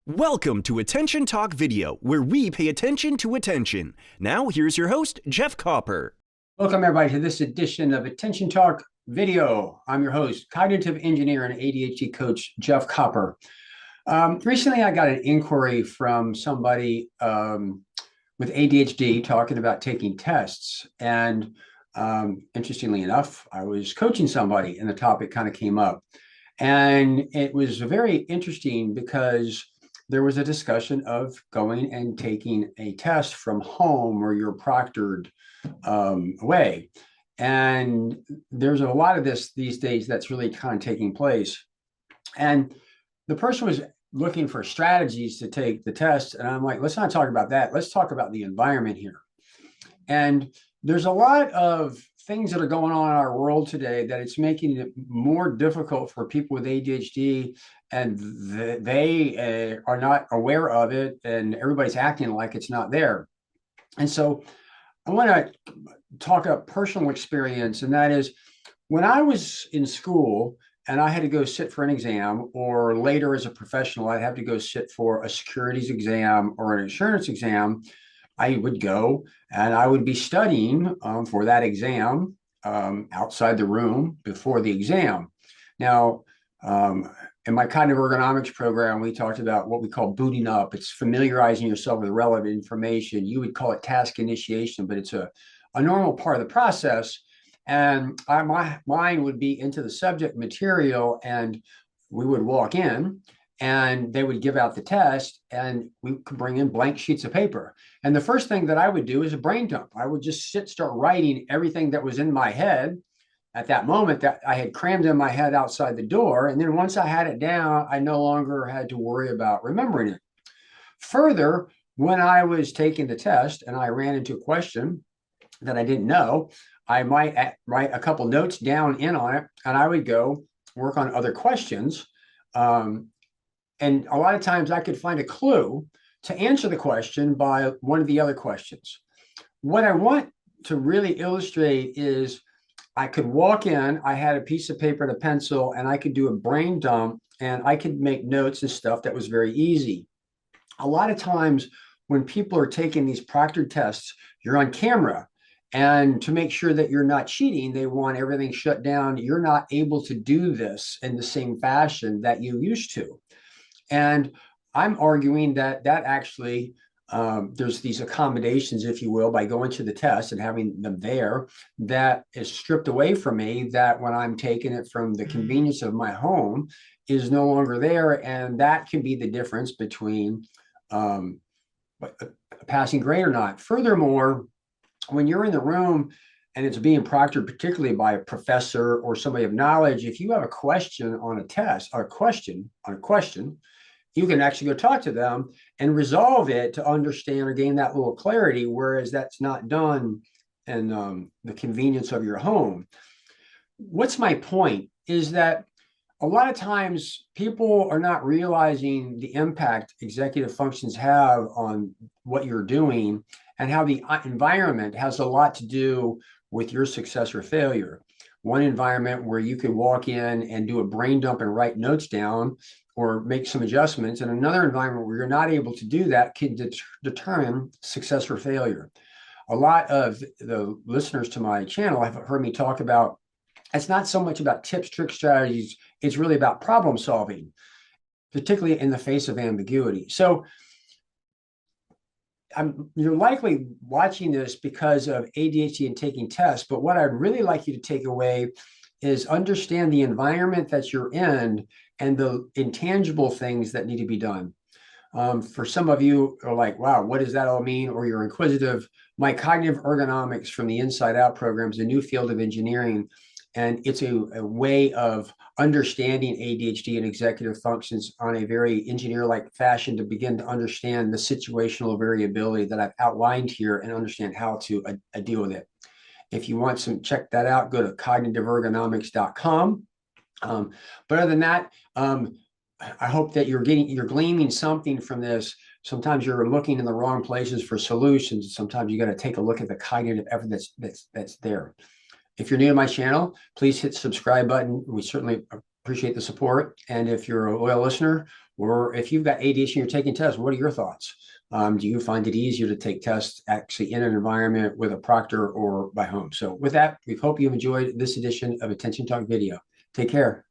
Welcome to Attention Talk Video, where we pay attention to attention. Now, here's your host, Jeff Copper. Welcome, everybody, to this edition of Attention Talk Video. I'm your host, cognitive engineer and ADHD coach, Jeff Copper. Recently, I got an inquiry from somebody with ADHD talking about taking tests. And interestingly enough, I was coaching somebody and the topic kind of came up. And it was very interesting because there was a discussion of going and taking a test from home or you're proctored away. And there's a lot of this these days that's really kind of taking place. And the person was looking for strategies to take the test. And I'm like, let's not talk about that. Let's talk about the environment here. And there's a lot of things that are going on in our world today that it's making it more difficult for people with ADHD, and they are not aware of it, and everybody's acting like it's not there. And so I want to talk about personal experience, and that is when I was in school and I had to go sit for an exam, or later as a professional, I'd have to go sit for a securities exam or an insurance exam. I would go and I would be studying for that exam outside the room before the exam. Now, in my cognitive ergonomics program, we talked about what we call booting up. It's familiarizing yourself with relevant information. You would call it task initiation, but it's a normal part of the process. And my mind would be into the subject material, and we would walk in and they would give out the test, and we could bring in blank sheets of paper. And the first thing that I would do is a brain dump. I would just start writing everything that was in my head at that moment that I had crammed in my head outside the door. And then once I had it down, I no longer had to worry about remembering it. Further, when I was taking the test and I ran into a question that I didn't know, I might write a couple notes down in on it, and I would go work on other questions. And a lot of times I could find a clue to answer the question by one of the other questions. What I want to really illustrate is I could walk in, I had a piece of paper and a pencil, and I could do a brain dump, and I could make notes and stuff that was very easy. A lot of times when people are taking these proctored tests, you're on camera. And to make sure that you're not cheating, they want everything shut down. You're not able to do this in the same fashion that you used to. And I'm arguing that actually there's these accommodations, if you will, by going to the test and having them there, that is stripped away from me, that when I'm taking it from the convenience of my home is no longer there. And that can be the difference between a passing grade or not. Furthermore, when you're in the room and it's being proctored, particularly by a professor or somebody of knowledge, if you have a question on a test or a question, you can actually go talk to them and resolve it to understand or gain that little clarity, whereas that's not done in the convenience of your home. What's my point is that a lot of times people are not realizing the impact executive functions have on what you're doing, and how the environment has a lot to do with your success or failure. One environment where you could walk in and do a brain dump and write notes down or make some adjustments, and another environment where you're not able to do that can determine success or failure. A lot of the listeners to my channel have heard me talk about, it's not so much about tips, tricks, strategies, it's really about problem solving, particularly in the face of ambiguity. So you're likely watching this because of ADHD and taking tests, but what I'd really like you to take away is understand the environment that you're in and the intangible things that need to be done. For some of you are like, wow, what does that all mean? Or you're inquisitive. My cognitive ergonomics from the Inside Out program is a new field of engineering, and it's a way of understanding ADHD and executive functions on a very engineer-like fashion to begin to understand the situational variability that I've outlined here and understand how to deal with it. If you want some, check that out, go to cognitiveergonomics.com. But other than that, I hope that you're gleaming something from this. Sometimes you're looking in the wrong places for solutions. Sometimes you got to take a look at the cognitive effort that's there. If you're new to my channel, please hit the subscribe button. We certainly appreciate the support. And if you're a loyal listener, Or if you've got ADHD and you're taking tests, what are your thoughts? Do you find it easier to take tests actually in an environment with a proctor or by home? So with that, we hope you've enjoyed this edition of Attention Talk Video. Take care.